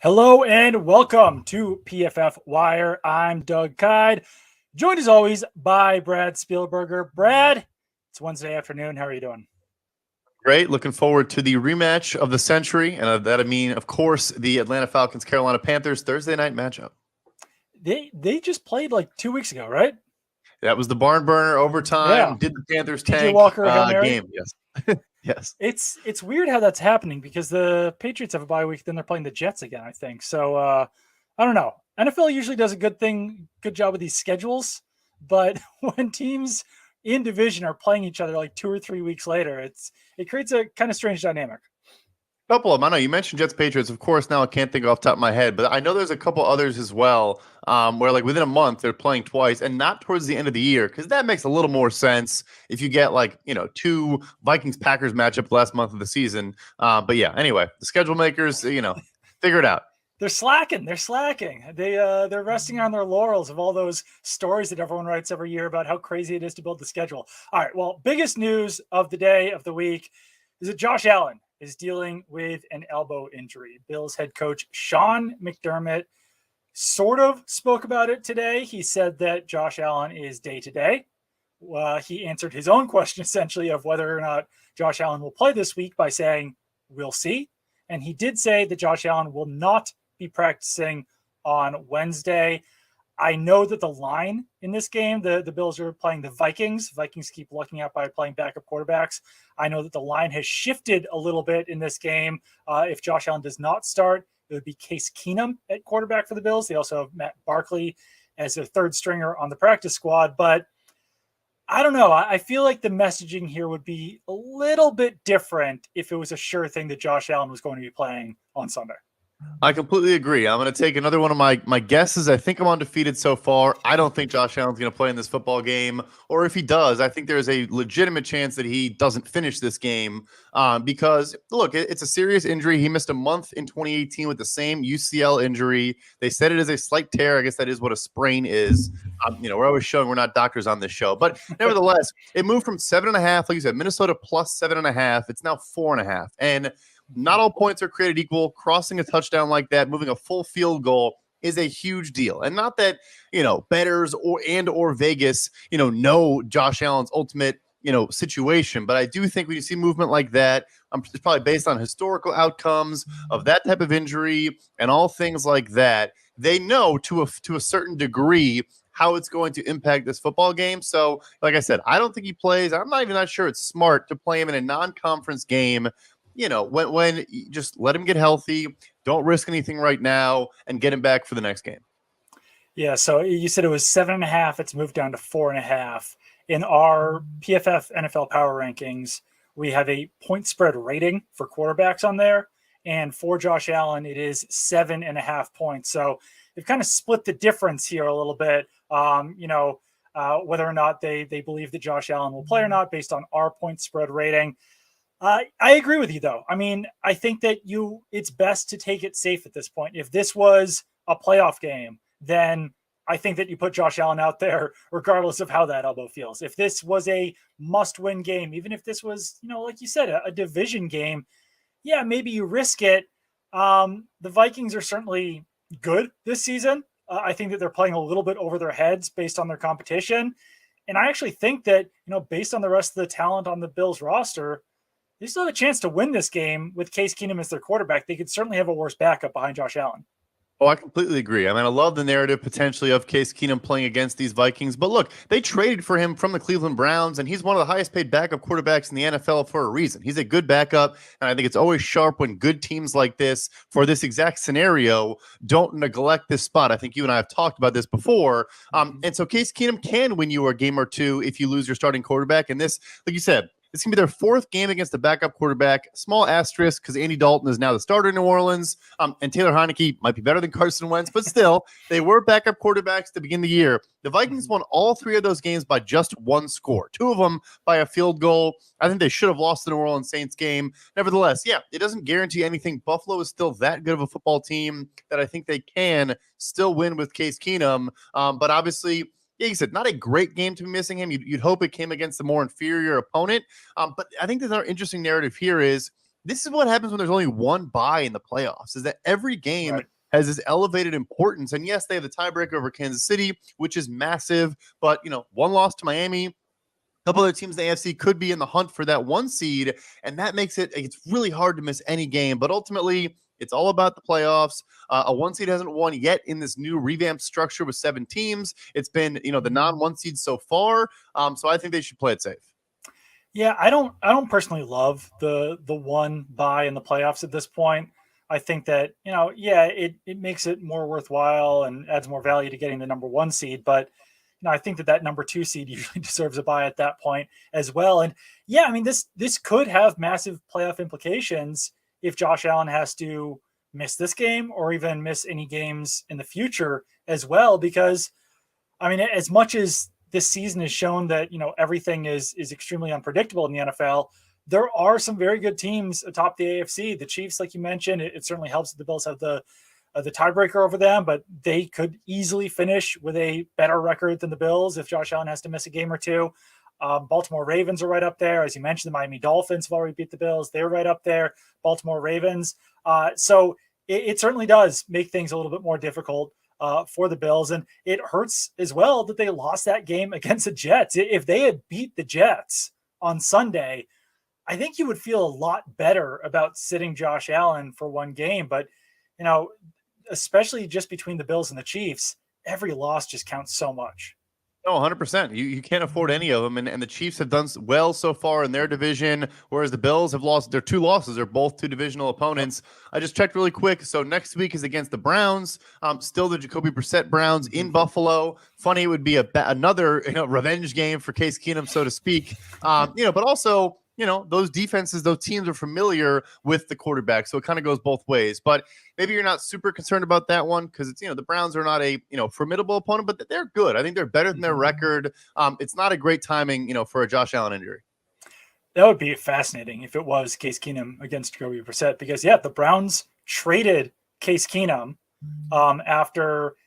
Hello and welcome to PFF Wire. I'm Doug Kyed, joined as always by Brad Spielberger. Brad, it's Wednesday afternoon. How are you doing? Great. Looking forward to the rematch of the century. And that I mean, of course, the Atlanta Falcons, Carolina Panthers Thursday night matchup. They just played like 2 weeks ago, right? That was the barn burner Yeah. overtime. Did the Panthers PJ tank Walker, Hail Mary. game? Yes. Yes. It's weird how that's happening because the Patriots have a bye week, then they're playing the Jets again, I think. So I don't know. NFL usually does a good job with these schedules, but when teams in division are playing each other like 2 or 3 weeks later, it creates a kind of strange dynamic. Couple of them. I know you mentioned Jets Patriots. Of course, now I can't think off the top of my head, but I know there's a couple others as well where, like, within a month, they're playing twice and not towards the end of the year because that makes a little more sense if you get, like, two Vikings Packers matchup last month of the season. But yeah, anyway, the schedule makers, figure it out. They're slacking. They're resting on their laurels of all those stories that everyone writes every year about how crazy it is to build the schedule. All right. Well, biggest news of the day of the week is that Josh Allen is dealing with an elbow injury. Bills head coach Sean McDermott sort of spoke about it today. He said that Josh Allen is day to day. He answered his own question essentially of whether or not Josh Allen will play this week by saying, "We'll see." And he did say that Josh Allen will not be practicing on Wednesday. I know that the line in this game, the Bills are playing the Vikings. Vikings keep lucking out by playing backup quarterbacks. I know that the line has shifted a little bit in this game. If Josh Allen does not start, it would be Case Keenum at quarterback for the Bills. They also have Matt Barkley as a third stringer on the practice squad. But I don't know. I feel like the messaging here would be a little bit different if it was a sure thing that Josh Allen was going to be playing on Sunday. I completely agree. I'm going to take another one of my guesses. I think I'm undefeated so far. I don't think Josh Allen's going to play in this football game. Or if he does, I think there's a legitimate chance that he doesn't finish this game because, look, it's a serious injury. He missed a month in 2018 with the same UCL injury. They said it is a slight tear. I guess that is what a sprain is. We're always showing we're not doctors on this show. But nevertheless, it moved from 7.5, like you said, Minnesota plus 7.5. It's now 4.5. And not all points are created equal. Crossing a touchdown like that, moving a full field goal is a huge deal. And not that, bettors or Vegas, know Josh Allen's ultimate, situation. But I do think when you see movement like that, it's probably based on historical outcomes of that type of injury and all things like that. They know to a certain degree how it's going to impact this football game. So, like I said, I don't think he plays. I'm not even sure it's smart to play him in a non-conference game. When you just let him get healthy, don't risk anything right now, and get him back for the next game. Yeah, so you said it was 7.5. It's moved down to 4.5. In our PFF NFL Power Rankings, we have a point spread rating for quarterbacks on there. And for Josh Allen, it is 7.5 points. So they've kind of split the difference here a little bit, whether or not they believe that Josh Allen will play or not based on our point spread rating. I agree with you, though. I mean, I think that it's best to take it safe at this point. If this was a playoff game, then I think that you put Josh Allen out there regardless of how that elbow feels. If this was a must-win game, even if this was, like you said, a division game, yeah, maybe you risk it. The Vikings are certainly good this season. I think that they're playing a little bit over their heads based on their competition. And I actually think that, based on the rest of the talent on the Bills roster, they still have a chance to win this game with Case Keenum as their quarterback. They could certainly have a worse backup behind Josh Allen. Oh, I completely agree. I mean, I love the narrative potentially of Case Keenum playing against these Vikings. But look, they traded for him from the Cleveland Browns, and he's one of the highest paid backup quarterbacks in the NFL for a reason. He's a good backup, and I think it's always sharp when good teams like this, for this exact scenario, don't neglect this spot. I think you and I have talked about this before. And so Case Keenum can win you a game or two if you lose your starting quarterback. And this, like you said, it's going to be their fourth game against the backup quarterback. Small asterisk because Andy Dalton is now the starter in New Orleans. And Taylor Heineke might be better than Carson Wentz, but still, they were backup quarterbacks to begin the year. The Vikings won all three of those games by just one score, two of them by a field goal. I think they should have lost the New Orleans Saints game. Nevertheless, yeah, it doesn't guarantee anything. Buffalo is still that good of a football team that I think they can still win with Case Keenum. But obviously, yeah, you said not a great game to be missing him. You'd hope it came against a more inferior opponent. But I think there's another interesting narrative here is this is what happens when there's only one bye in the playoffs, is that every game has this elevated importance. And yes, they have the tiebreaker over Kansas City, which is massive. But, one loss to Miami, a couple other teams in the AFC could be in the hunt for that 1 seed, and that makes it's really hard to miss any game. But ultimately, it's all about the playoffs. A 1 seed hasn't won yet in this new revamped structure with 7 teams. It's been, the non-1 seed so far. So I think they should play it safe. Yeah, I don't personally love the 1 bye in the playoffs at this point. I think that, it makes it more worthwhile and adds more value to getting the number 1 seed. But I think that number 2 seed usually deserves a bye at that point as well. And yeah, I mean, this could have massive playoff implications if Josh Allen has to miss this game or even miss any games in the future as well. Because, I mean, as much as this season has shown that, everything is extremely unpredictable in the NFL, there are some very good teams atop the AFC. The Chiefs, like you mentioned, it certainly helps that the Bills have the tiebreaker over them, but they could easily finish with a better record than the Bills if Josh Allen has to miss a game or two. Baltimore Ravens are right up there. As you mentioned, the Miami Dolphins have already beat the Bills. They're right up there. Baltimore Ravens. So it certainly does make things a little bit more difficult for the Bills. And it hurts as well that they lost that game against the Jets. If they had beat the Jets on Sunday, I think you would feel a lot better about sitting Josh Allen for 1 game. But, especially just between the Bills and the Chiefs, every loss just counts so much. No, 100%. You can't afford any of them. And the Chiefs have done well so far in their division, whereas the Bills have lost their 2 losses. They're both 2 divisional opponents. I just checked really quick. So next week is against the Browns. Still the Jacoby Brissett Browns in Buffalo. Funny, it would be another revenge game for Case Keenum, so to speak. But also, those defenses, those teams are familiar with the quarterback. So it kind of goes both ways. But maybe you're not super concerned about that one because it's, the Browns are not a, formidable opponent, but they're good. I think they're better than their record. It's not a great timing, for a Josh Allen injury. That would be fascinating if it was Case Keenum against Jacoby Brissett because, the Browns traded Case Keenum after –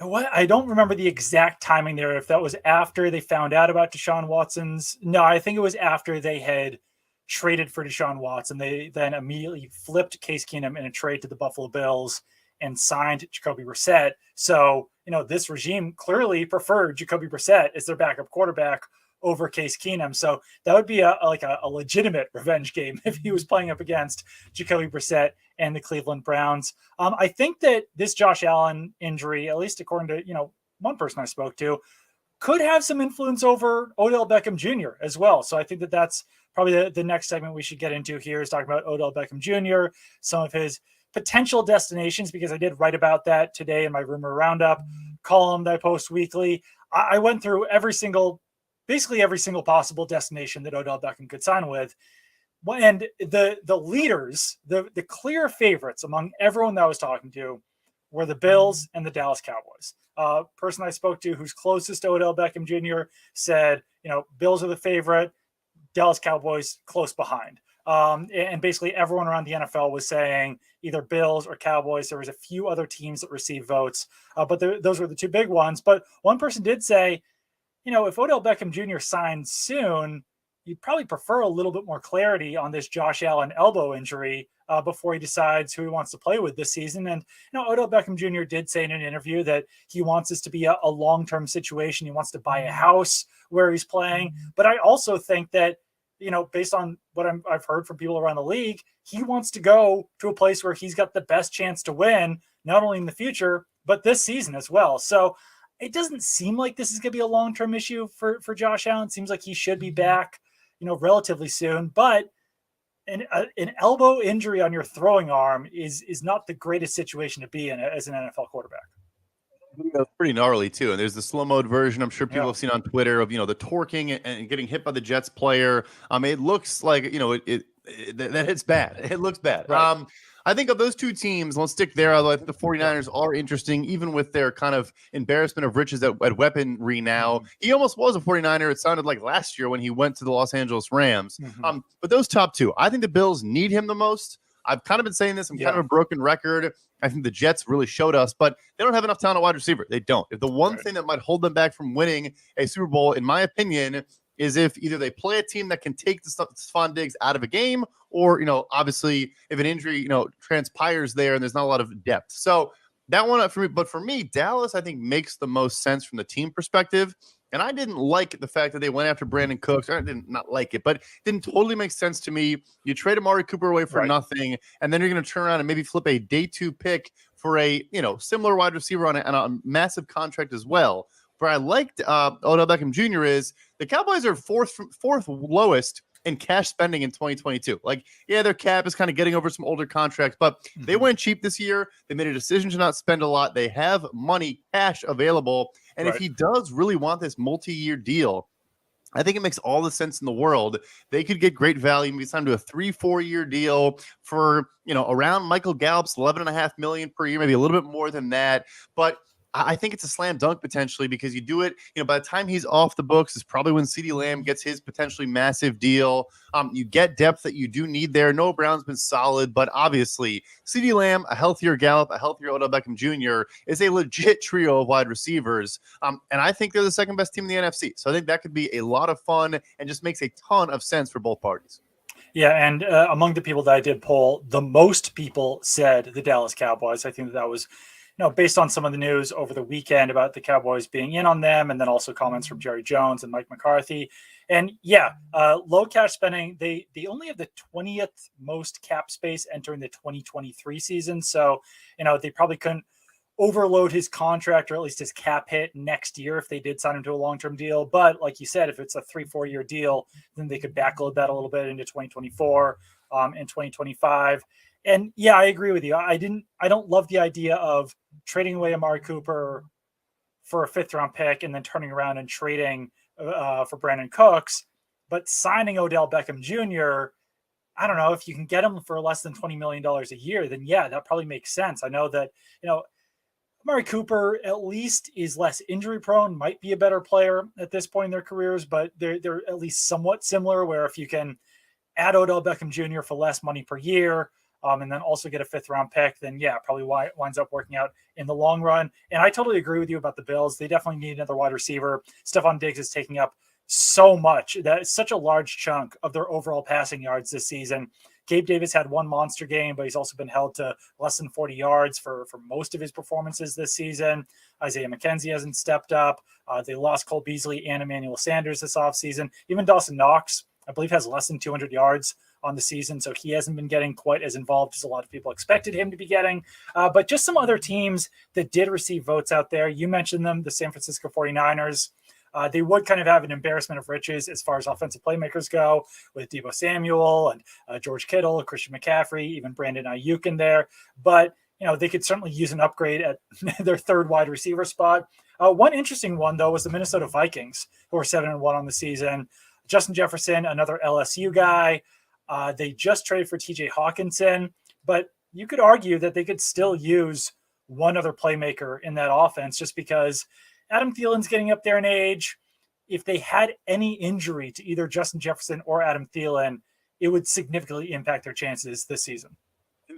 I don't remember the exact timing there. If that was after they found out about Deshaun Watson's. No, I think it was after they had traded for Deshaun Watson. They then immediately flipped Case Keenum in a trade to the Buffalo Bills and signed Jacoby Brissett. So, this regime clearly preferred Jacoby Brissett as their backup quarterback over Case Keenum. So that would be a legitimate revenge game if he was playing up against Jacoby Brissett and the Cleveland Browns. I think that this Josh Allen injury, at least according to, one person I spoke to, could have some influence over Odell Beckham Jr. as well. So I think that that's probably the next segment we should get into here is talking about Odell Beckham Jr., some of his potential destinations, because I did write about that today in my Rumor Roundup column that I post weekly. I went through basically every single possible destination that Odell Beckham could sign with. And the leaders, the clear favorites among everyone that I was talking to were the Bills and the Dallas Cowboys. Person I spoke to who's closest to Odell Beckham Jr. said, Bills are the favorite, Dallas Cowboys close behind. And basically everyone around the NFL was saying either Bills or Cowboys. There was a few other teams that received votes, but those were the 2 big ones. But one person did say, if Odell Beckham Jr. signs soon, you'd probably prefer a little bit more clarity on this Josh Allen elbow injury before he decides who he wants to play with this season. And, Odell Beckham Jr. did say in an interview that he wants this to be a long-term situation. He wants to buy a house where he's playing. But I also think that, based on what I've heard from people around the league, he wants to go to a place where he's got the best chance to win, not only in the future, but this season as well. So it doesn't seem like this is going to be a long-term issue for Josh Allen. It seems like he should be back, relatively soon. But an elbow injury on your throwing arm is not the greatest situation to be in as an NFL quarterback. That's pretty gnarly too. And there's the slow mode version I'm sure people have seen on Twitter of, the torquing and getting hit by the Jets player. It looks like, that hits bad. It looks bad. Right. I think of those 2 teams, let's stick there, although I think the 49ers are interesting, even with their kind of embarrassment of riches at weaponry now. He almost was a 49er, it sounded like last year when he went to the Los Angeles Rams. But those top 2, I think the Bills need him the most. I've kind of been saying this. I'm kind of a broken record. I think the Jets really showed us, but they don't have enough talent at wide receiver. They don't. If the one thing that might hold them back from winning a Super Bowl, in my opinion, is if either they play a team that can take the Stephon Diggs out of a game, or, obviously if an injury, transpires there and there's not a lot of depth. So that one for me, but for me, Dallas, I think, makes the most sense from the team perspective. And I didn't like the fact that they went after Brandon Cooks. I didn't not like it, but it didn't totally make sense to me. You trade Amari Cooper away for nothing, and then you're going to turn around and maybe flip a day 2 pick for a similar wide receiver on a massive contract as well. Where I liked Odell Beckham Jr. is the Cowboys are fourth lowest in cash spending in 2022. Like, yeah, their cap is kind of getting over some older contracts, but they went cheap this year. They made a decision to not spend a lot. They have money, cash available. And if he does really want this multi-year deal, I think it makes all the sense in the world. They could get great value. Maybe sign to a 3-4 year deal for, around Michael Gallup's $11.5 million per year, maybe a little bit more than that. But I think it's a slam dunk potentially, because you do it, by the time he's off the books is probably when CeeDee Lamb gets his potentially massive deal. You get depth that you do need there. Noah Brown's been solid, but obviously CeeDee Lamb, a healthier Gallup, a healthier Odell Beckham Jr. is a legit trio of wide receivers. And I think they're the second best team in the NFC. So I think that could be a lot of fun and just makes a ton of sense for both parties. Yeah, and among the people that I did poll, the most people said the Dallas Cowboys. I think that was based on some of the news over the weekend about the Cowboys being in on them, and then also comments from Jerry Jones and Mike McCarthy. And low cash spending, they only have the 20th most cap space entering the 2023 season. So, they probably couldn't overload his contract, or at least his cap hit next year if they did sign him to a long-term deal. But like you said, if it's a 3-4 year deal, then they could backload that a little bit into 2024 and 2025. And yeah, I agree with you. I don't love the idea of trading away Amari Cooper for a 5th round pick and then turning around and trading for Brandon Cooks, but signing Odell Beckham Jr., I don't know, if you can get him for less than $20 million a year, then yeah, that probably makes sense. I know that, Amari Cooper at least is less injury prone, might be a better player at this point in their careers, but they're at least somewhat similar, where if you can add Odell Beckham Jr. for less money per year, and then also get a 5th round pick, then yeah, probably winds up working out in the long run. And I totally agree with you about the Bills. They definitely need another wide receiver. Stephon Diggs is taking up so much. That is such a large chunk of their overall passing yards this season. Gabe Davis had one monster game, but he's also been held to less than 40 yards for most of his performances this season. Isaiah McKenzie hasn't stepped up. They lost Cole Beasley and Emmanuel Sanders this offseason. Even Dawson Knox, I believe, has less than 200 yards on the season, so he hasn't been getting quite as involved as a lot of people expected him to be getting. But just some other teams that did receive votes out there. You mentioned them, the San Francisco 49ers. They would kind of have an embarrassment of riches as far as offensive playmakers go, with Deebo Samuel and George Kittle, Christian McCaffrey, even Brandon Ayuk in there. But, they could certainly use an upgrade at their 3rd wide receiver spot. One interesting one, though, was the Minnesota Vikings, who are 7-1 on the season. Justin Jefferson, another LSU guy. They just traded for TJ Hawkinson, but you could argue that they could still use one other playmaker in that offense, just because Adam Thielen's getting up there in age. If they had any injury to either Justin Jefferson or Adam Thielen, it would significantly impact their chances this season.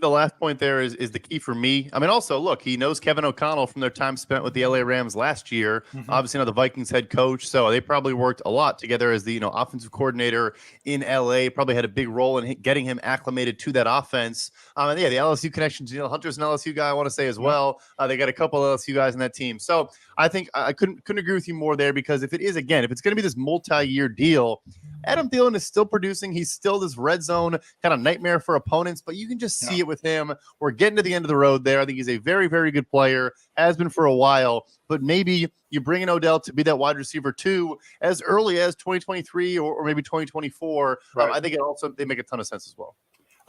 The last point there is the key for me. I mean, also, look, he knows Kevin O'Connell from their time spent with the LA Rams last year. Obviously, the Vikings head coach, so they probably worked a lot together as the offensive coordinator in LA. Probably had a big role in getting him acclimated to that offense. And yeah, the LSU connections. Hunter's an LSU guy, I want to say as well. They got a couple of LSU guys in that team. So I think I couldn't agree with you more there, because if it's going to be this multi-year deal, Adam Thielen is still producing. He's still this red zone kind of nightmare for opponents, but you can just see it with him. We're getting to the end of the road there. I think he's a very, very good player, has been for a while, but maybe you bring in Odell to be that wide receiver 2 as early as 2023 or maybe 2024. I think they make a ton of sense as well.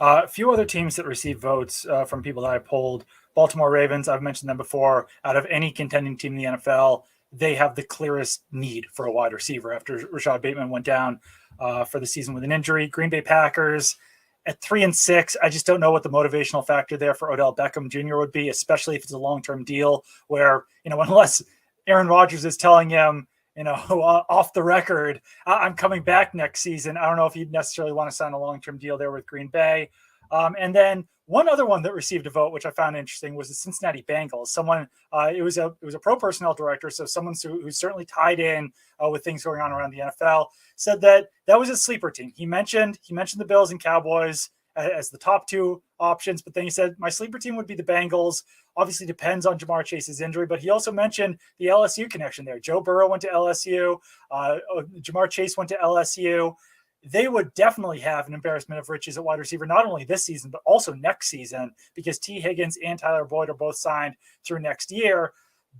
A few other teams that receive votes from people that I polled. Baltimore Ravens, I've mentioned them before. Out of any contending team in the NFL, they have the clearest need for a wide receiver after Rashad Bateman went down for the season with an injury. Green Bay Packers at 3-6. I just don't know what the motivational factor there for Odell Beckham Jr. would be, especially if it's a long-term deal where, unless Aaron Rodgers is telling him, off the record, I'm coming back next season. I don't know if you'd necessarily want to sign a long-term deal there with Green Bay. And then One other one that received a vote, which I found interesting, was the Cincinnati Bengals. Someone, it was a pro personnel director, so someone who's certainly tied in with things going on around the NFL, said that was a sleeper team. He mentioned the Bills and Cowboys as the top two options, but then he said my sleeper team would be the Bengals. Obviously depends on Jamar Chase's injury, but he also mentioned the LSU connection there. Joe Burrow went to LSU. Jamar Chase went to LSU. They would definitely have an embarrassment of riches at wide receiver, not only this season, but also next season, because T. Higgins and Tyler Boyd are both signed through next year.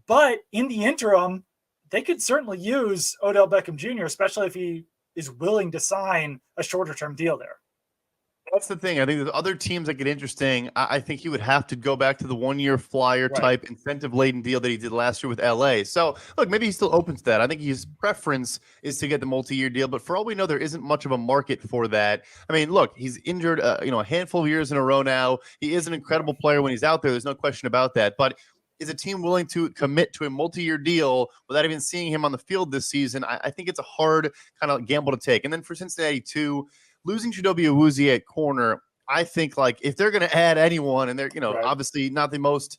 But in the interim, they could certainly use Odell Beckham Jr., especially if he is willing to sign a shorter term deal there. That's the thing. I think there's other teams that get interesting. I think he would have to go back to the 1-year flyer type incentive-laden deal that he did last year with LA. So, look, maybe he's still open to that. I think his preference is to get the multi-year deal, but for all we know, there isn't much of a market for that. I mean, look, he's injured, a handful of years in a row now. He is an incredible player when he's out there. There's no question about that. But is a team willing to commit to a multi-year deal without even seeing him on the field this season? I think it's a hard kind of gamble to take. And then for Cincinnati, too, losing Chidobe Awuzie at corner, I think, like, if they're going to add anyone, and they're, obviously not the most,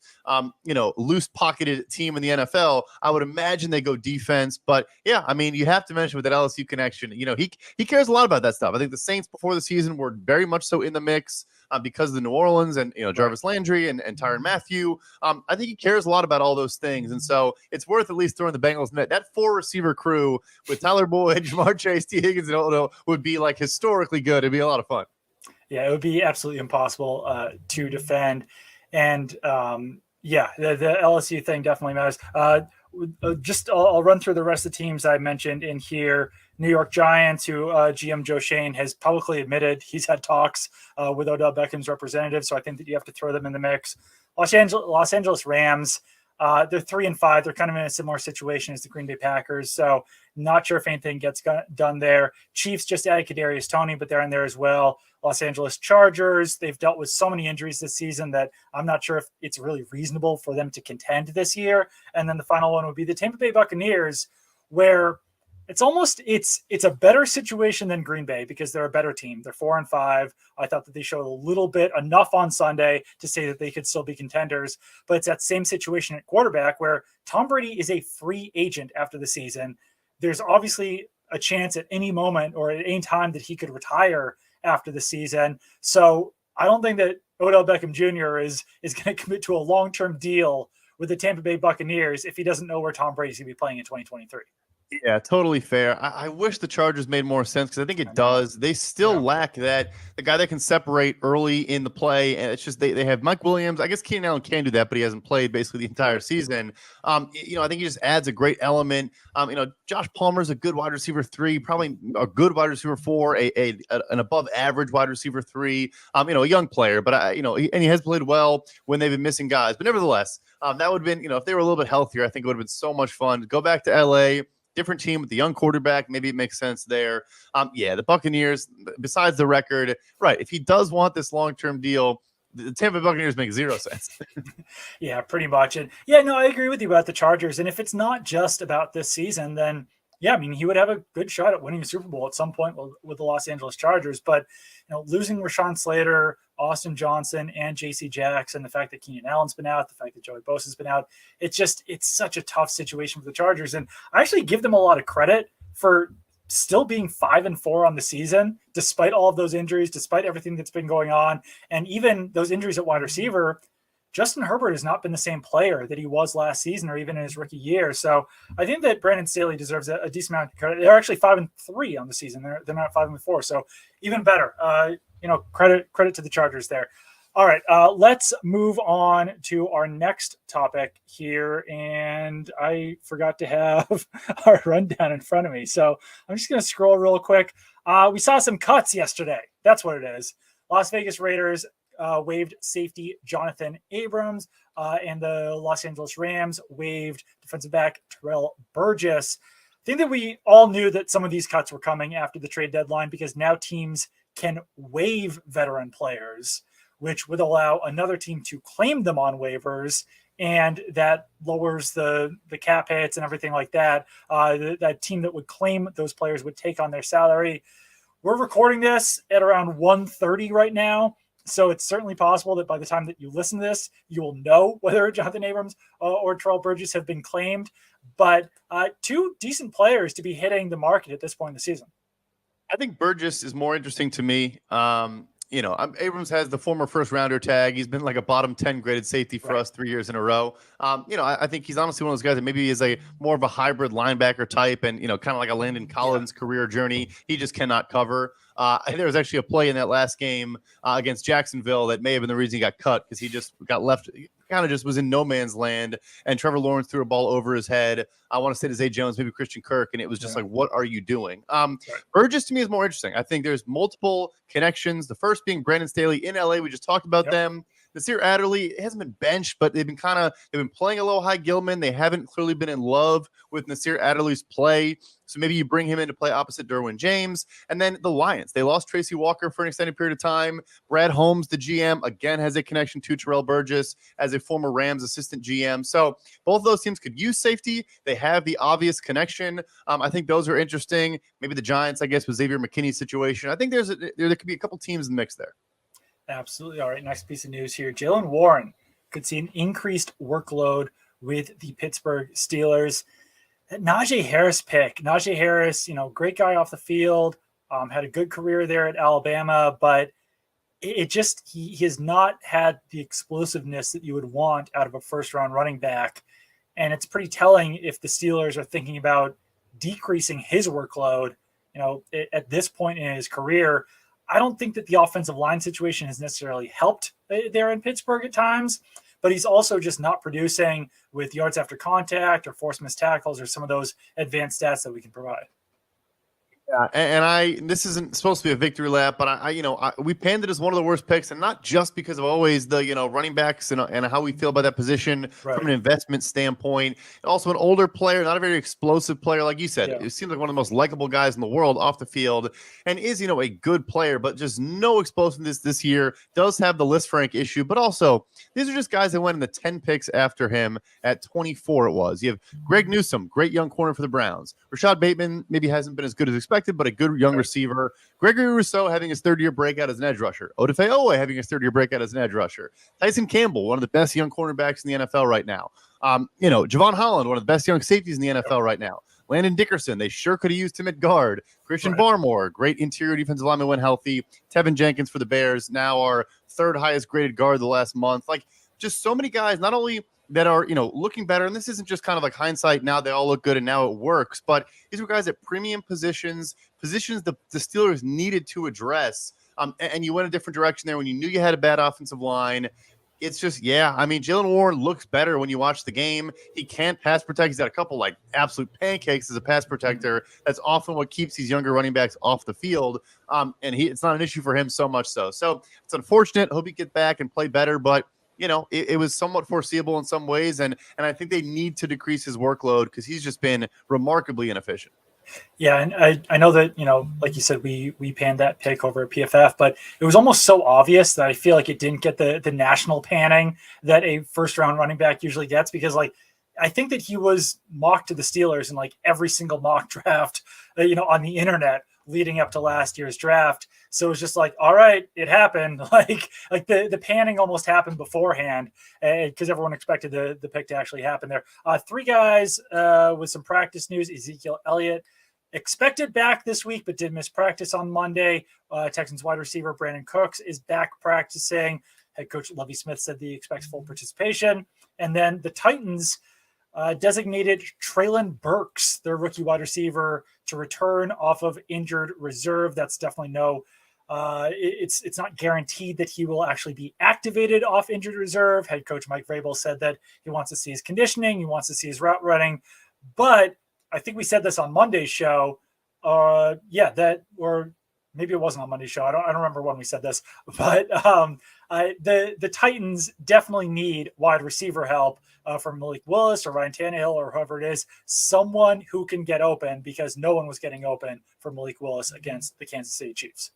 loose-pocketed team in the NFL, I would imagine they go defense. But, yeah, I mean, you have to mention with that LSU connection, he cares a lot about that stuff. I think the Saints before the season were very much so in the mix because of the New Orleans and, Jarvis Landry and Tyrann Mathieu. I think he cares a lot about all those things. And so it's worth at least throwing the Bengals net. That 4-receiver crew with Tyler Boyd, Jamar Chase, T. Higgins, and Odell would be, like, historically good. It'd be a lot of fun. Yeah, it would be absolutely impossible to defend. And the LSU thing definitely matters. I'll run through the rest of the teams I mentioned in here. New York Giants, who GM Joe Schoen has publicly admitted he's had talks with Odell Beckham's representative. So I think that you have to throw them in the mix. Los Angeles Rams, they're 3-5. They're kind of in a similar situation as the Green Bay Packers. So not sure if anything gets done there. Chiefs just added Kadarius Toney, but they're in there as well. Los Angeles Chargers, they've dealt with so many injuries this season that I'm not sure if it's really reasonable for them to contend this year. And then the final one would be the Tampa Bay Buccaneers, where it's a better situation than Green Bay because they're a better team. They're 4-5. I thought that they showed a little bit enough on Sunday to say that they could still be contenders, but it's that same situation at quarterback where Tom Brady is a free agent after the season. There's obviously a chance at any moment or at any time that he could retire after the season. So I don't think that Odell Beckham Jr. is going to commit to a long-term deal with the Tampa Bay Buccaneers if he doesn't know where Tom Brady's going to be playing in 2023. Yeah, totally fair. I wish the Chargers made more sense because I think it does. They still lack the guy that can separate early in the play. And it's just they have Mike Williams. I guess Keenan Allen can do that, but he hasn't played basically the entire season. I think he just adds a great element. Josh Palmer's a good wide receiver 3, probably a good wide receiver 4, an above average wide receiver 3. A young player, but and he has played well when they've been missing guys. But nevertheless, that would have been, if they were a little bit healthier, I think it would have been so much fun to go back to LA. Different team with the young quarterback. Maybe it makes sense there. The Buccaneers, besides the record, right, if he does want this long-term deal, the Tampa Buccaneers make zero sense. Yeah, pretty much. And I agree with you about the Chargers. And if it's not just about this season, then he would have a good shot at winning a Super Bowl at some point with the Los Angeles Chargers. But, losing Rashawn Slater, Austin Johnson, and J.C. Jackson, the fact that Keenan Allen's been out, the fact that Joey Bosa's been out, it's such a tough situation for the Chargers. And I actually give them a lot of credit for still being 5-4 on the season, despite all of those injuries, despite everything that's been going on. And even those injuries at wide receiver, Justin Herbert has not been the same player that he was last season or even in his rookie year. So I think that Brandon Staley deserves a decent amount of credit. They're actually 5-3 on the season. They're not 5-4. So even better, credit to the Chargers there. All right, let's move on to our next topic here. And I forgot to have our rundown in front of me. So I'm just going to scroll real quick. We saw some cuts yesterday. That's what it is. Las Vegas Raiders waived safety Jonathan Abrams, and the Los Angeles Rams waived defensive back Terrell Burgess. I think that we all knew that some of these cuts were coming after the trade deadline because now teams can waive veteran players, which would allow another team to claim them on waivers, and that lowers the cap hits and everything like that. That team that would claim those players would take on their salary. We're recording this at around 1:30 right now. So it's certainly possible that by the time that you listen to this, you will know whether Jonathan Abrams or Terrell Burgess have been claimed. But two decent players to be hitting the market at this point in the season. I think Burgess is more interesting to me. Abrams has the former first rounder tag. He's been like a bottom 10 graded safety for us 3 years in a row. I think he's honestly one of those guys that maybe is a more of a hybrid linebacker type and, kind of like a Landon Collins career journey. He just cannot cover. There was actually a play in that last game against Jacksonville that may have been the reason he got cut because he just got left, kind of just was in no man's land. And Trevor Lawrence threw a ball over his head. I want to say to Zay Jones, maybe Christian Kirk. And it was just like, what are you doing? Burgess to me is more interesting. I think there's multiple connections. The first being Brandon Staley in LA. We just talked about them. Nasir Adderley hasn't been benched, but they've been playing a little high Gilman. They haven't clearly been in love with Nasir Adderley's play. So maybe you bring him in to play opposite Derwin James. And then the Lions. They lost Tracy Walker for an extended period of time. Brad Holmes, the GM, again has a connection to Terrell Burgess as a former Rams assistant GM. So both of those teams could use safety. They have the obvious connection. I think those are interesting. Maybe the Giants, I guess, with Xavier McKinney's situation. I think there could be a couple teams in the mix there. Absolutely. All right, next piece of news here. Jaylen Warren could see an increased workload with the Pittsburgh Steelers. That Najee Harris pick. Najee Harris, great guy off the field, had a good career there at Alabama, but he has not had the explosiveness that you would want out of a first-round running back. And it's pretty telling if the Steelers are thinking about decreasing his workload, at this point in his career. I don't think that the offensive line situation has necessarily helped there in Pittsburgh at times, but he's also just not producing with yards after contact or forced missed tackles or some of those advanced stats that we can provide. Yeah, and this isn't supposed to be a victory lap, but we panned it as one of the worst picks, and not just because of always the running backs and how we feel about that position from an investment standpoint. And also an older player, not a very explosive player, like you said. It seems like one of the most likable guys in the world off the field, and is a good player, but just no explosiveness this year. Does have the Lisfranc issue, but also these are just guys that went in the 10 picks after him at 24. It was. You have Greg Newsome, great young corner for the Browns. Rashad Bateman maybe hasn't been as good as expected, but a good young receiver. Gregory Rousseau having his third-year breakout as an edge rusher. Odafe Owe having his third-year breakout as an edge rusher. Tyson Campbell, one of the best young cornerbacks in the NFL right now. Javon Holland, one of the best young safeties in the NFL right now. Landon Dickerson, they sure could have used him at guard. Christian Barmore, great interior defensive lineman when healthy. Tevin Jenkins for the Bears, now our third highest graded guard the last month. Like, just so many guys, not only that are, looking better. And this isn't just kind of like hindsight. Now they all look good and now it works. But these were guys at premium positions the Steelers needed to address. And you went a different direction there when you knew you had a bad offensive line. It's just, Jaylen Warren looks better when you watch the game. He can't pass protect. He's got a couple like absolute pancakes as a pass protector. That's often what keeps these younger running backs off the field. And it's not an issue for him so much so. So it's unfortunate. Hope he get back and play better, but it was somewhat foreseeable in some ways, and I think they need to decrease his workload because he's just been remarkably inefficient. Yeah, and I know that, like you said, we panned that pick over at PFF, but it was almost so obvious that I feel like it didn't get the national panning that a first-round running back usually gets because, I think that he was mocked to the Steelers in, every single mock draft, on the internet leading up to last year's draft. So it was just all right, it happened. The panning almost happened beforehand because everyone expected the pick to actually happen there. Three guys with some practice news. Ezekiel Elliott expected back this week, but did miss practice on Monday. Texans wide receiver Brandon Cooks is back practicing. Head coach Lovie Smith said he expects full participation. And then the Titans designated Treylon Burks, their rookie wide receiver, to return off of injured reserve. That's definitely it's not guaranteed that he will actually be activated off injured reserve. Head coach Mike Vrabel said that he wants to see his conditioning, he wants to see his route running. But I think we said this on Monday's show. Or maybe it wasn't on Monday's show. I don't remember when we said this, but the Titans definitely need wide receiver help from Malik Willis or Ryan Tannehill or whoever it is, someone who can get open because no one was getting open for Malik Willis against the Kansas City Chiefs.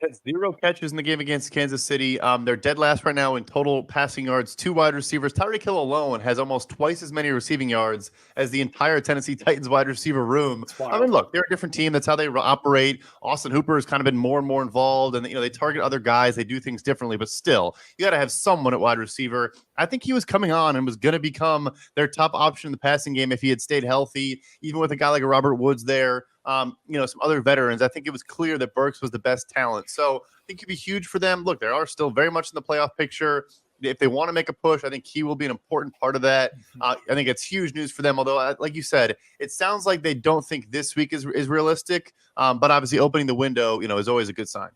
Had 0 catches in the game against Kansas City. They're dead last right now in total passing yards. 2 wide receivers. Tyreek Hill alone has almost twice as many receiving yards as the entire Tennessee Titans wide receiver room. It's I wild. mean, look, they're a different team. That's how they operate. Austin Hooper has kind of been more and more involved, and they target other guys. They do things differently, but still, you got to have someone at wide receiver. I think he was coming on and was going to become their top option in the passing game if he had stayed healthy, even with a guy like a Robert Woods there. Some other veterans. I think it was clear that Burks was the best talent. So I think it'd be huge for them. Look, they are still very much in the playoff picture. If they want to make a push, I think he will be an important part of that. I think it's huge news for them. Although, like you said, it sounds like they don't think this week is realistic. But obviously, opening the window, is always a good sign.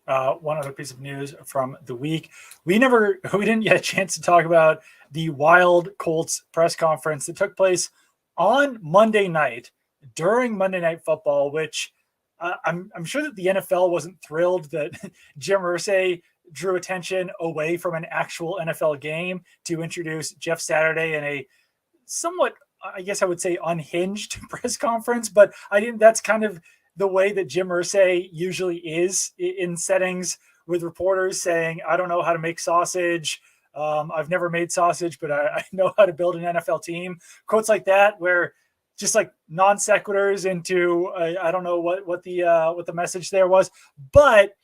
One other piece of news from the week: we didn't get a chance to talk about the wild Colts press conference that took place on Monday night during Monday Night Football, which I'm sure that the NFL wasn't thrilled that Jim Irsay drew attention away from an actual NFL game to introduce Jeff Saturday in a somewhat, I guess I would say, unhinged press conference. But that's kind of the way that Jim Irsay usually is in settings with reporters saying, I don't know how to make sausage. I've never made sausage, but I know how to build an NFL team. Quotes like that, where just like non sequiturs into I don't know what the message there was. But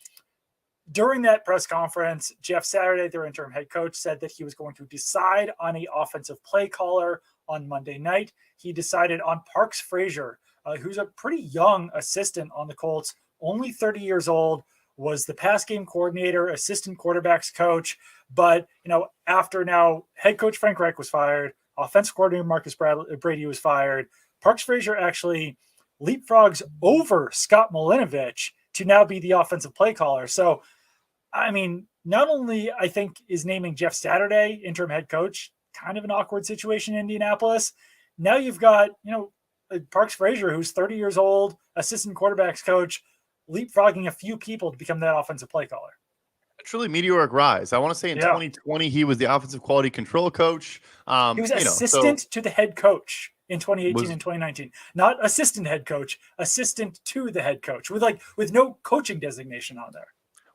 during that press conference, Jeff Saturday, their interim head coach, said that he was going to decide on an offensive play caller on Monday night. He decided on Parks Frazier, who's a pretty young assistant on the Colts, only 30 years old, was the pass game coordinator, assistant quarterbacks coach. But, after now head coach Frank Reich was fired, offensive coordinator Marcus Brady was fired, Parks Frazier actually leapfrogs over Scott Milinovich to now be the offensive play caller. So, I mean, not only I think is naming Jeff Saturday interim head coach kind of an awkward situation in Indianapolis. Now you've got, Parks Frazier, who's 30 years old, assistant quarterbacks coach, leapfrogging a few people to become that offensive play caller. A truly meteoric rise. I want to say in 2020, he was the offensive quality control coach. He was assistant to the head coach in 2018 and 2019. Not assistant head coach, assistant to the head coach with no coaching designation on there.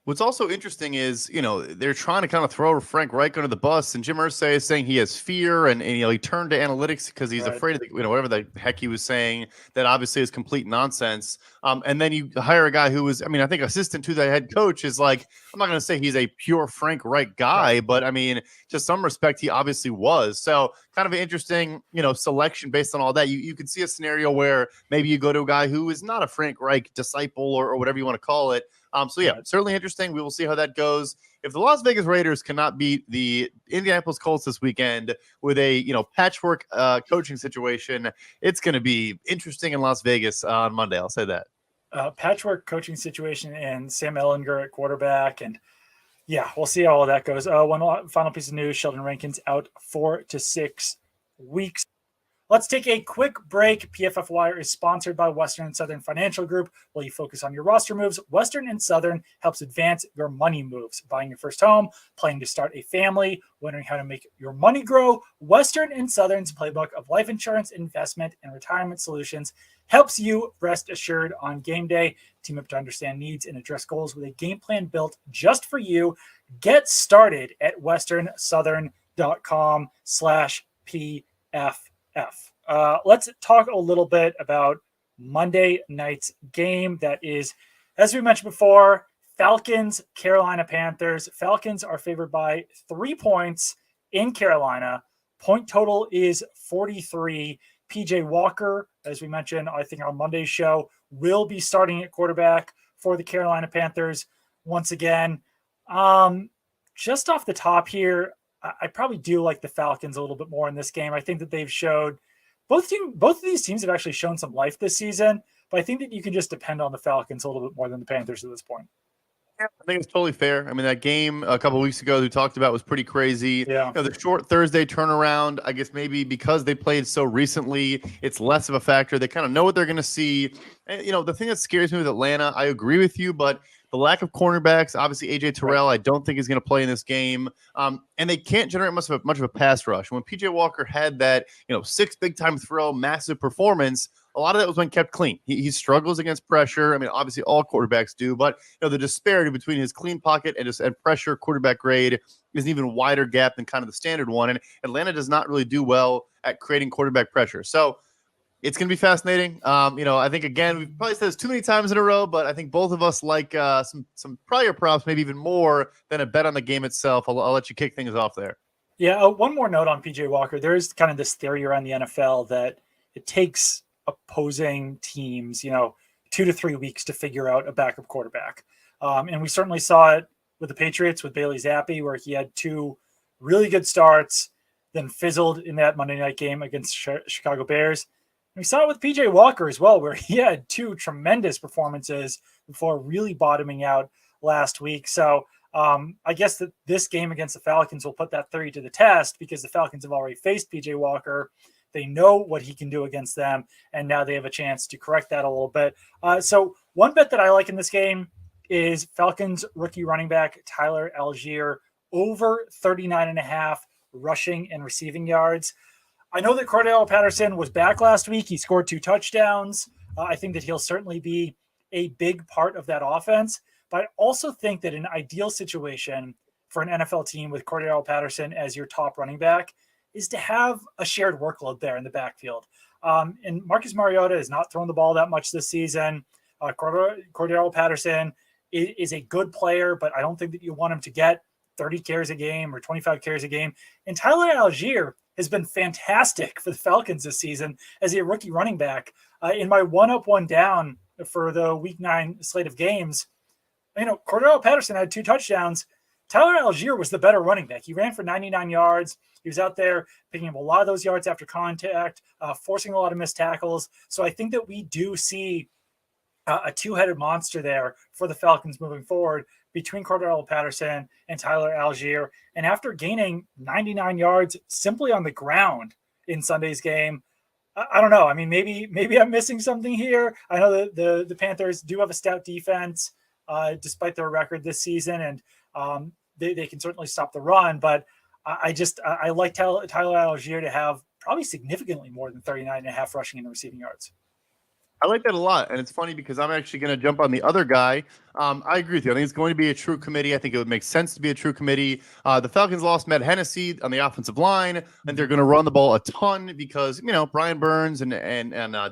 What's also interesting is, they're trying to kind of throw Frank Reich under the bus, and Jim Irsay is saying he has fear, and he turned to analytics because he's afraid of whatever the heck he was saying. That obviously is complete nonsense. And then you hire a guy who was, I think assistant to the head coach is like, I'm not going to say he's a pure Frank Reich guy, but to some respect, he obviously was. So kind of an interesting, selection based on all that. You could see a scenario where maybe you go to a guy who is not a Frank Reich disciple or whatever you want to call it. Certainly interesting. We will see how that goes. If the Las Vegas Raiders cannot beat the Indianapolis Colts this weekend with a patchwork coaching situation, it's going to be interesting in Las Vegas on Monday. I'll say that. Patchwork coaching situation and Sam Ehlinger at quarterback, and we'll see how all that goes. One final piece of news: Sheldon Rankins out 4 to 6 weeks. Let's take a quick break. PFF Wire is sponsored by Western and Southern Financial Group. While you focus on your roster moves, Western and Southern helps advance your money moves. Buying your first home, planning to start a family, wondering how to make your money grow, Western and Southern's playbook of life insurance, investment, and retirement solutions helps you rest assured on game day. Team up to understand needs and address goals with a game plan built just for you. Get started at westernsouthern.com/PFF. Let's talk a little bit about Monday night's game. That is, as we mentioned before, Falcons-Carolina Panthers. Falcons are favored by 3 points in Carolina. Point total is 43. PJ Walker, as we mentioned, I think on Monday's show, will be starting at quarterback for the Carolina Panthers once again. Just off the top here, I probably do like the Falcons a little bit more in this game. I think that they've showed both of these teams have actually shown some life this season, but I think that you can just depend on the Falcons a little bit more than the Panthers at this point. Yeah, I think it's totally fair. That game a couple of weeks ago we talked about was pretty crazy. Yeah. The short Thursday turnaround, I guess maybe because they played so recently, it's less of a factor. They kind of know what they're going to see. And, the thing that scares me with Atlanta, I agree with you, but the lack of cornerbacks, obviously AJ Terrell, I don't think is going to play in this game. And they can't generate much of a pass rush. When PJ Walker had that, 6 big time throw, massive performance, a lot of that was when kept clean. He struggles against pressure. I mean, obviously all quarterbacks do, but the disparity between his clean pocket and pressure quarterback grade is an even wider gap than kind of the standard one. And Atlanta does not really do well at creating quarterback pressure. So it's going to be fascinating. I think, again, we've probably said this too many times in a row, but I think both of us like some prior props, maybe even more than a bet on the game itself. I'll let you kick things off there. Yeah, one more note on PJ Walker. There is kind of this theory around the NFL that it takes opposing teams, 2 to 3 weeks to figure out a backup quarterback. And we certainly saw it with the Patriots, with Bailey Zappi, where he had 2 really good starts, then fizzled in that Monday night game against Chicago Bears. We saw it with PJ Walker as well, where he had 2 tremendous performances before really bottoming out last week. So I guess that this game against the Falcons will put that theory to the test, because the Falcons have already faced PJ Walker. They know what he can do against them, and now they have a chance to correct that a little bit. So one bet that I like in this game is Falcons rookie running back Tyler Algier over 39.5 rushing and receiving yards. I know that Cordell Patterson was back last week. He scored 2 touchdowns. I think that he'll certainly be a big part of that offense. But I also think that an ideal situation for an NFL team with Cordell Patterson as your top running back is to have a shared workload there in the backfield. And Marcus Mariota has not thrown the ball that much this season. Cordell Patterson is a good player, but I don't think that you want him to get 30 carries a game or 25 carries a game. And Tyler Algier has been fantastic for the Falcons this season as a rookie running back. In my 1-up, 1-down for the Week 9 slate of games, Cordell Patterson had 2 touchdowns. Tyler Algier was the better running back. He ran for 99 yards. He was out there picking up a lot of those yards after contact, forcing a lot of missed tackles. So I think that we do see a 2-headed monster there for the Falcons moving forward between Cordell Patterson and Tyler Algier. And after gaining 99 yards simply on the ground in Sunday's game, I don't know. I mean, maybe I'm missing something here. I know that the Panthers do have a stout defense despite their record this season, and they can certainly stop the run. But I like Tyler Algier to have probably significantly more than 39.5 rushing and receiving yards. I like that a lot, and it's funny because I'm actually going to jump on the other guy. I agree with you. I think it's going to be a true committee. I think it would make sense to be a true committee. The Falcons lost Matt Hennessy on the offensive line, and they're going to run the ball a ton because Brian Burns and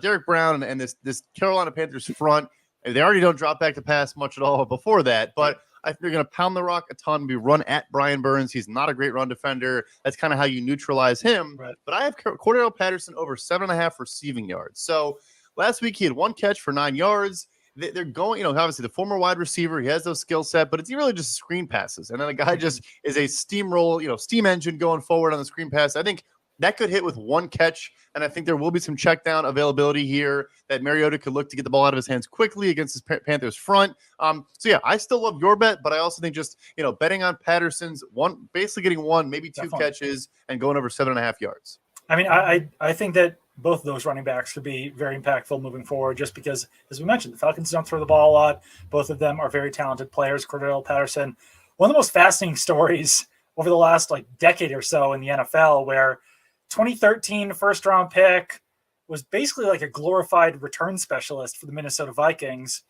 Derek Brown and this Carolina Panthers front, they already don't drop back to pass much at all before that. But I think they're going to pound the rock a ton. We run at Brian Burns. He's not a great run defender. That's kind of how you neutralize him. Right. But I have Cordell Patterson over 7.5 receiving yards. So last week, he had 1 catch for 9 yards. They're going, obviously the former wide receiver, he has those skill set, but it's really just screen passes. And then a guy just is a steamroll, steam engine going forward on the screen pass. I think that could hit with 1 catch. And I think there will be some check down availability here that Mariota could look to get the ball out of his hands quickly against his Panthers front. So yeah, I still love your bet, but I also think just, betting on Patterson's basically getting 1, maybe 2 catches and going over 7.5 yards. I mean, I think that both of those running backs could be very impactful moving forward, just because, as we mentioned, the Falcons don't throw the ball a lot. Both of them are very talented players. Cordell Patterson, one of the most fascinating stories over the last decade or so in the NFL, where 2013 first-round pick was basically like a glorified return specialist for the Minnesota Vikings,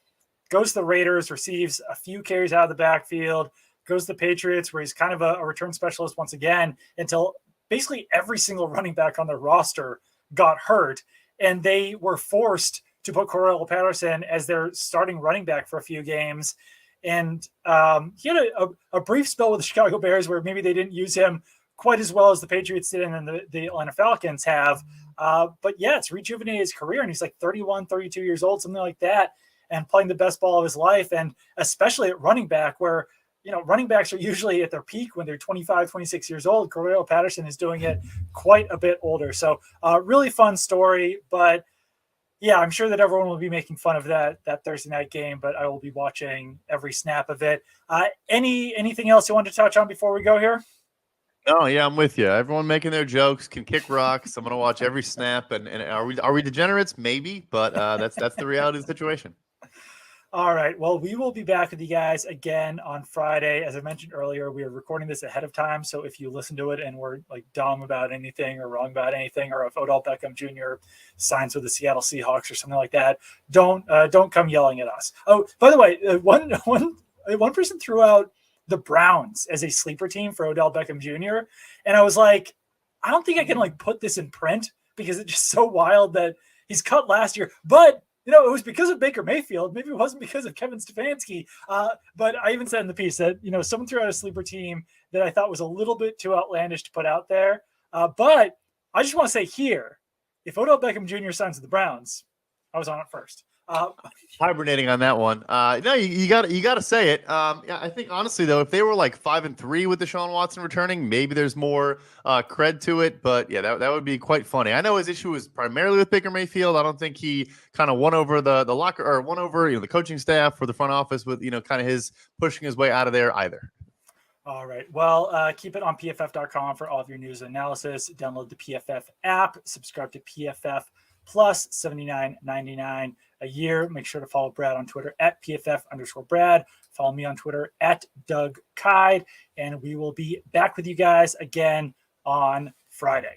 goes to the Raiders, receives a few carries out of the backfield, goes to the Patriots, where he's kind of a return specialist once again, until basically every single running back on their roster got hurt, and they were forced to put Cordell Patterson as their starting running back for a few games. And he had a brief spell with the Chicago Bears where maybe they didn't use him quite as well as the Patriots did and the Atlanta Falcons have. But yeah, it's rejuvenated his career, and he's like 31, 32 years old, something like that, and playing the best ball of his life. And especially at running back, where running backs are usually at their peak when they're 25, 26 years old. Cordell Patterson is doing it quite a bit older. So really fun story. But yeah, I'm sure that everyone will be making fun of that Thursday night game, but I will be watching every snap of it. Anything else you want to touch on before we go here? Oh yeah, I'm with you. Everyone making their jokes can kick rocks. I'm going to watch every snap. And are we degenerates? Maybe, but that's the reality of the situation. All right. Well, we will be back with you guys again on Friday. As I mentioned earlier, we are recording this ahead of time. So if you listen to it and we're like dumb about anything or wrong about anything, or if Odell Beckham Jr. signs with the Seattle Seahawks or something like that, don't come yelling at us. Oh, by the way, one person threw out the Browns as a sleeper team for Odell Beckham Jr. And I was like, I don't think I can like put this in print because it's just so wild that he's cut last year, but it was because of Baker Mayfield. Maybe it wasn't because of Kevin Stefanski. But I even said in the piece that, someone threw out a sleeper team that I thought was a little bit too outlandish to put out there. But I just want to say here, if Odell Beckham Jr. signs with the Browns, I was on it first. Hibernating on that one. No, you got to say it. Yeah, I think honestly though, if they were like 5-3 with Deshaun Watson returning, maybe there's more cred to it. But yeah, that would be quite funny. I know his issue was primarily with Baker Mayfield. I don't think he kind of won over the locker or won over the coaching staff or the front office with kind of his pushing his way out of there either. All right. Well, keep it on PFF.com for all of your news and analysis. Download the PFF app. Subscribe to PFF Plus, $79.99 a year. Make sure to follow Brad on Twitter at PFF_Brad. Follow me on Twitter at Doug Kyed. And we will be back with you guys again on Friday.